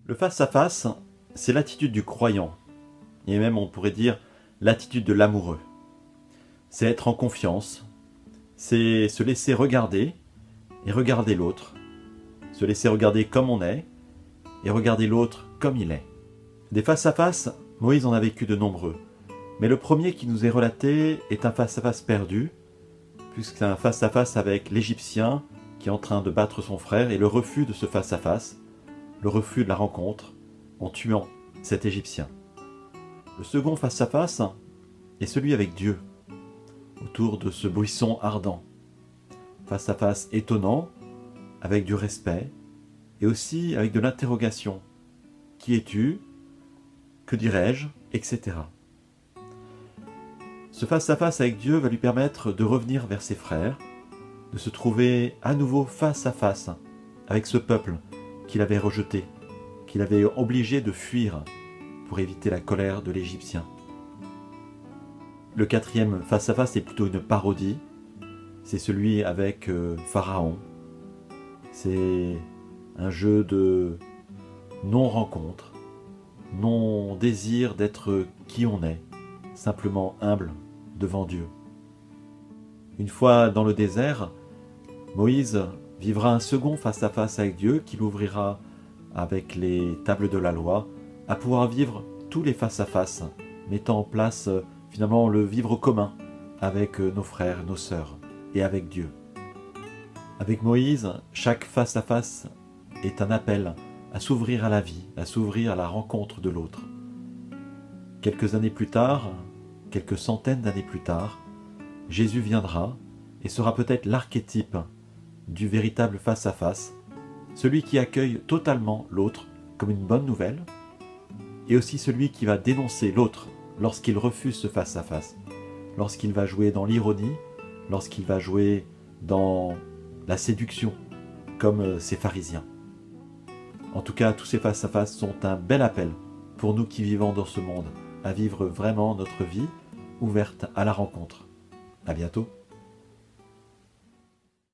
Le face-à-face, c'est l'attitude du croyant, et même on pourrait dire l'attitude de l'amoureux. C'est être en confiance, c'est se laisser regarder et regarder l'autre, se laisser regarder comme on est et regarder l'autre comme il est. Des face-à-face, Moïse en a vécu de nombreux, mais le premier qui nous est relaté est un face-à-face perdu, puisque c'est un face-à-face avec l'Égyptien qui est en train de battre son frère et le refus de ce face-à-face, le refus de la rencontre en tuant cet Égyptien. Le second face-à-face est celui avec Dieu, autour de ce buisson ardent. Face-à-face étonnant, avec du respect, et aussi avec de l'interrogation. Qui es-tu? Que dirais-je? Etc. Ce face-à-face avec Dieu va lui permettre de revenir vers ses frères, de se trouver à nouveau face à face avec ce peuple qu'il avait rejeté, qu'il avait obligé de fuir pour éviter la colère de l'Égyptien. Le quatrième face-à-face est plutôt une parodie, c'est celui avec Pharaon. C'est un jeu de non-rencontre, non-désir d'être qui on est, simplement humble devant Dieu. Une fois dans le désert, Moïse vivra un second face-à-face avec Dieu qu'il ouvrira avec les tables de la loi, à pouvoir vivre tous les face-à-face, mettant en place finalement le vivre commun avec nos frères, nos sœurs et avec Dieu. Avec Moïse, chaque face-à-face est un appel à s'ouvrir à la vie, à s'ouvrir à la rencontre de l'autre. Quelques années plus tard, quelques centaines d'années plus tard, Jésus viendra et sera peut-être l'archétype du véritable face-à-face, celui qui accueille totalement l'autre comme une bonne nouvelle, et aussi celui qui va dénoncer l'autre lorsqu'il refuse ce face-à-face, lorsqu'il va jouer dans l'ironie, lorsqu'il va jouer dans la séduction, comme ces pharisiens. En tout cas, tous ces face-à-face sont un bel appel pour nous qui vivons dans ce monde, à vivre vraiment notre vie ouverte à la rencontre. À bientôt.